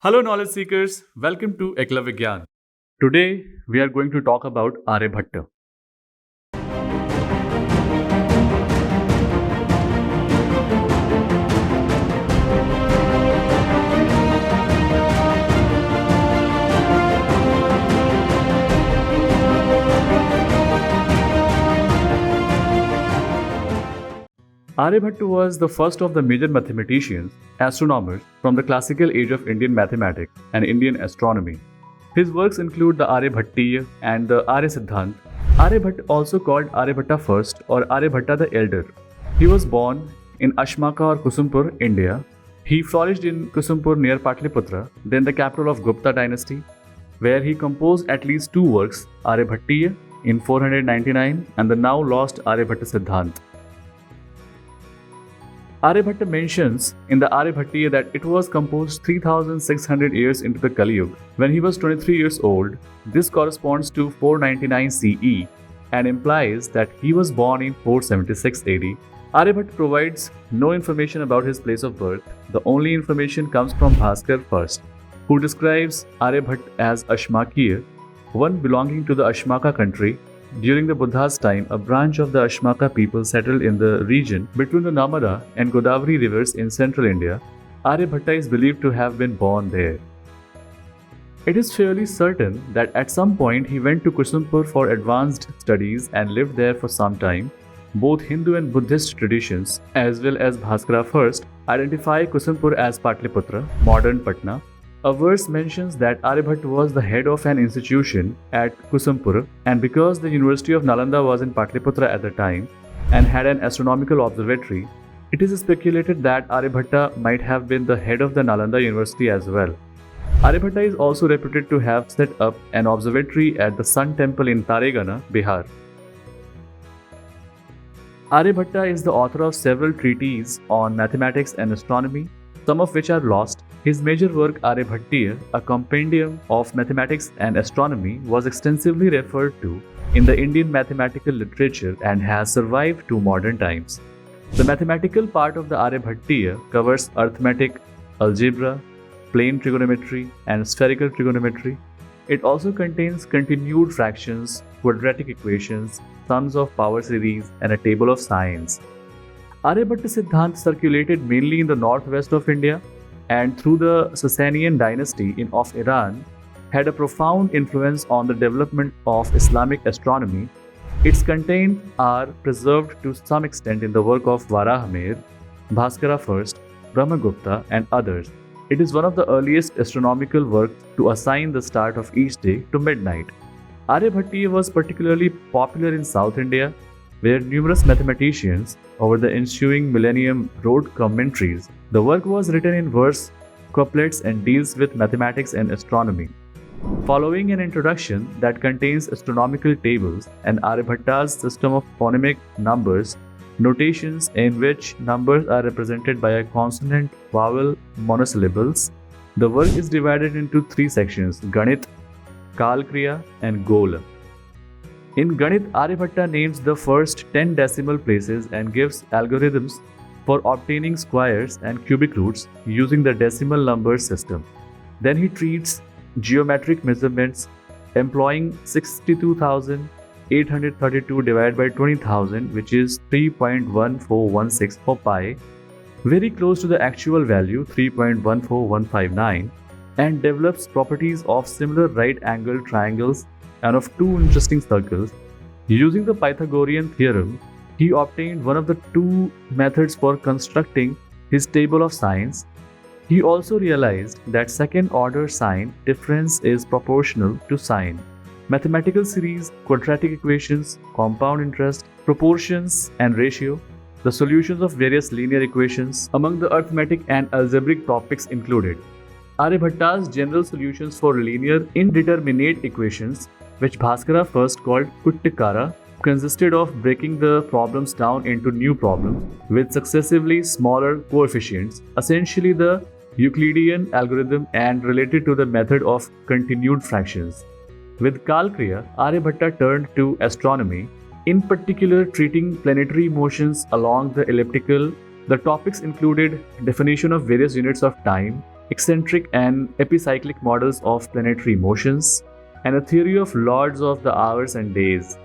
Hello, knowledge seekers. Welcome to Eklavya Gyan. Today, we are going to talk about Aryabhatta. Aryabhatta was the first of the major mathematicians, astronomers from the classical age of Indian mathematics and Indian astronomy. His works include the Aryabhatiya and the Arya Siddhant. Aryabhatta, also called Aryabhatta I or Aryabhatta the Elder. He was born in Ashmaka or Kusumpur, India. He flourished in Kusumpur near Patliputra, then the capital of Gupta dynasty, where he composed at least two works, Aryabhatiya in 499 and the now lost Aryabhatta Siddhant. Aryabhatta mentions in the Aryabhatiya that it was composed 3600 years into the Kali Yuga. When he was 23 years old, this corresponds to 499 CE and implies that he was born in 476 AD. Aryabhatta provides no information about his place of birth. The only information comes from Bhaskar first, who describes Aryabhatta as Ashmakiya, one belonging to the Ashmaka country. During the Buddha's time, a branch of the Ashmaka people settled in the region between the Narmada and Godavari rivers in central India. Aryabhatta is believed to have been born there. It is fairly certain that at some point he went to Kusumpur for advanced studies and lived there for some time. Both Hindu and Buddhist traditions, as well as Bhaskara first, identify Kusumpur as Patliputra, modern Patna. A verse mentions that Aryabhatta was the head of an institution at Kusumpur, and because the University of Nalanda was in Patliputra at the time and had an astronomical observatory, it is speculated that Aryabhatta might have been the head of the Nalanda University as well. Aryabhatta is also reputed to have set up an observatory at the Sun Temple in Taregana, Bihar. Aryabhatta is the author of several treatises on mathematics and astronomy, some of which are lost. His major work, Aryabhatiya, a compendium of mathematics and astronomy, was extensively referred to in the Indian mathematical literature and has survived to modern times. The mathematical part of the Aryabhatiya covers arithmetic, algebra, plane trigonometry, and spherical trigonometry. It also contains continued fractions, quadratic equations, sums of power series, and a table of sines. Aryabhatta Siddhant circulated mainly in the northwest of India and through the Sasanian dynasty of Iran had a profound influence on the development of Islamic astronomy. Its contents are preserved to some extent in the work of Varahamihir, Bhaskara I, Brahmagupta, and others. It is one of the earliest astronomical works to assign the start of each day to midnight. Aryabhatiya was particularly popular in South India, where numerous mathematicians over the ensuing millennium wrote commentaries. The work was written in verse, couplets, and deals with mathematics and astronomy. Following an introduction that contains astronomical tables and Aryabhatta's system of phonemic numbers, notations in which numbers are represented by a consonant vowel monosyllables, the work is divided into three sections: Ganit, Kalkriya, and Gol. In Ganit, Aryabhatta names the first 10 decimal places and gives algorithms for obtaining squares and cubic roots using the decimal number system. Then he treats geometric measurements employing 62,832 divided by 20,000, which is 3.1416 for pi, very close to the actual value 3.14159, and develops properties of similar right-angled triangles and of two interesting circles. Using the Pythagorean theorem, he obtained one of the two methods for constructing his table of sines. He also realized that second-order sine difference is proportional to sine. Mathematical series, quadratic equations, compound interest, proportions and ratio, the solutions of various linear equations, among the arithmetic and algebraic topics included. Aryabhatta's general solutions for linear indeterminate equations, which Bhaskara first called Kuttikara, consisted of breaking the problems down into new problems with successively smaller coefficients, essentially the Euclidean algorithm, and related to the method of continued fractions. With Kalkriya, Aryabhatta turned to astronomy, in particular treating planetary motions along the elliptical. The topics included definition of various units of time, eccentric and epicyclic models of planetary motions, and a theory of lords of the hours and days.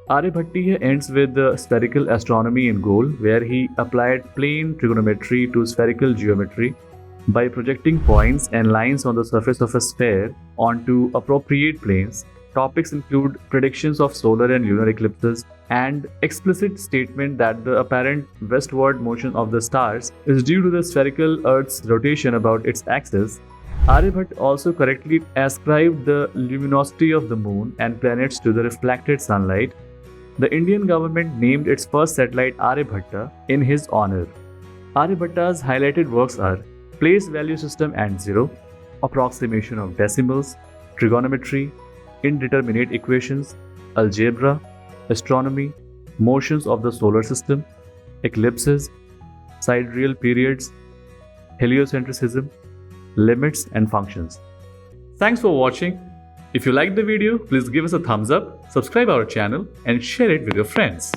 Aryabhatti ends with the spherical astronomy in goal, where he applied plane trigonometry to spherical geometry by projecting points and lines on the surface of a sphere onto appropriate planes. Topics include predictions of solar and lunar eclipses and explicit statement that the apparent westward motion of the stars is due to the spherical Earth's rotation about its axis. Aryabhatta also correctly ascribed the luminosity of the moon and planets to the reflected sunlight. The Indian government named its first satellite Aryabhatta in his honor. Aryabhatta's highlighted works are Place Value System and Zero, Approximation of Decimals, Trigonometry, Indeterminate Equations, Algebra, Astronomy, Motions of the Solar System, Eclipses, Sidereal Periods, Heliocentrism, Limits and Functions. Thanks for watching. If you liked the video, please give us a thumbs up, subscribe our channel and share it with your friends.